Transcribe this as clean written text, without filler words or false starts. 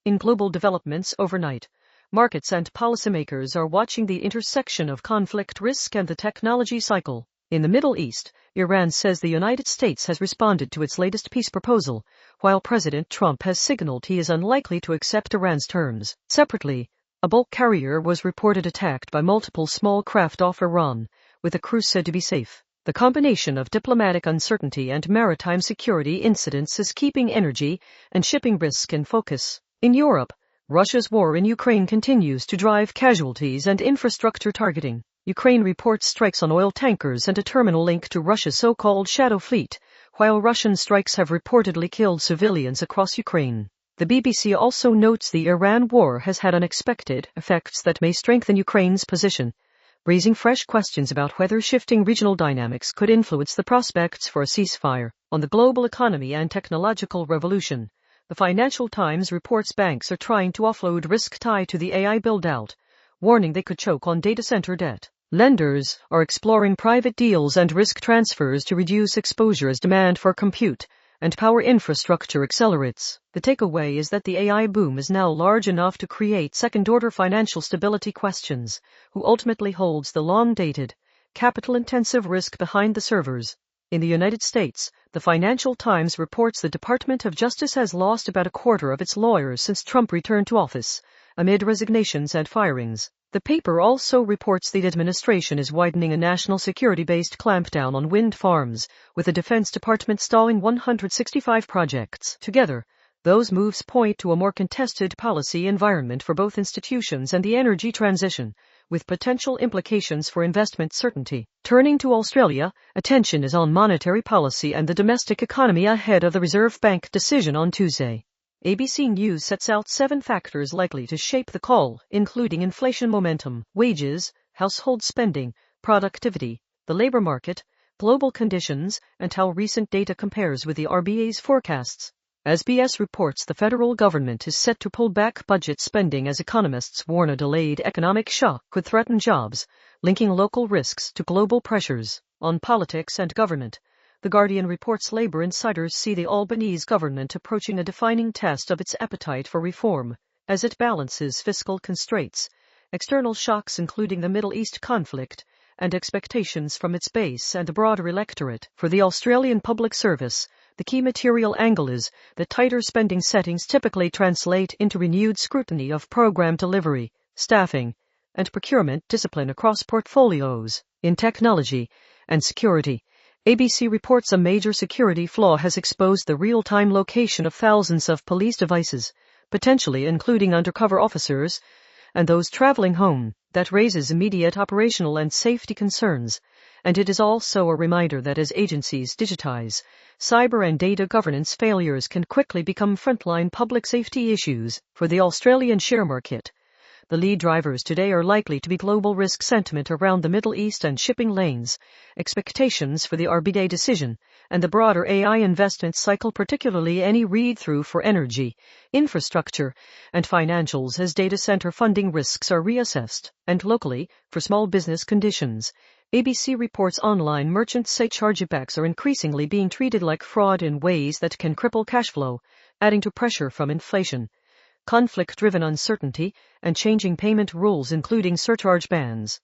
In global developments overnight, markets and policymakers are watching the intersection of conflict risk and the technology cycle. In the Middle East, Iran says the United States has responded to its latest peace proposal, while President Trump has signaled he is unlikely to accept Iran's terms. Separately, a bulk carrier was reported attacked by multiple small craft off Iran, with the crew said to be safe. The combination of diplomatic uncertainty and maritime security incidents is keeping energy and shipping risk in focus. In Europe, Russia's war in Ukraine continues to drive casualties and infrastructure targeting. Ukraine reports strikes on oil tankers and a terminal linked to Russia's so-called shadow fleet, while Russian strikes have reportedly killed civilians across Ukraine. The BBC also notes the Iran war has had unexpected effects that may strengthen Ukraine's position, raising fresh questions about whether shifting regional dynamics could influence the prospects for a ceasefire. On the global economy and technological revolution, the Financial Times reports banks are trying to offload risk tied to the AI build-out, warning they could choke on data center debt. Lenders are exploring private deals and risk transfers to reduce exposure as demand for compute and power infrastructure accelerates. The takeaway is that the AI boom is now large enough to create second-order financial stability questions. Who ultimately holds the long-dated, capital-intensive risk behind the servers? In the United States, the Financial Times reports the Department of Justice has lost about a quarter of its lawyers since Trump returned to office, amid resignations and firings. The paper also reports the administration is widening a national security-based clampdown on wind farms, with the Defense Department stalling 165 projects. Together, those moves point to a more contested policy environment for both institutions and the energy transition, with potential implications for investment certainty. Turning to Australia, attention is on monetary policy and the domestic economy ahead of the Reserve Bank decision on Tuesday. ABC News sets out 7 factors likely to shape the call, including inflation momentum, wages, household spending, productivity, the labor market, global conditions, and how recent data compares with the RBA's forecasts. SBS reports the federal government is set to pull back budget spending as economists warn a delayed economic shock could threaten jobs, linking local risks to global pressures. On politics and government, The Guardian reports Labour insiders see the Albanese government approaching a defining test of its appetite for reform, as it balances fiscal constraints, external shocks including the Middle East conflict, and expectations from its base and the broader electorate. For the Australian Public Service, the key material angle is that tighter spending settings typically translate into renewed scrutiny of program delivery, staffing, and procurement discipline across portfolios. In technology and security, ABC reports a major security flaw has exposed the real-time location of thousands of police devices, potentially including undercover officers, and those traveling home. That raises immediate operational and safety concerns, and it is also a reminder that as agencies digitize, cyber and data governance failures can quickly become frontline public safety issues. For the Australian share market, the lead drivers today are likely to be global risk sentiment around the Middle East and shipping lanes, expectations for the RBA decision, and the broader AI investment cycle, particularly any read-through for energy, infrastructure, and financials as data center funding risks are reassessed. And locally, for small business conditions, ABC reports online merchants say chargebacks are increasingly being treated like fraud in ways that can cripple cash flow, adding to pressure from inflation, conflict-driven uncertainty, and changing payment rules including surcharge bans.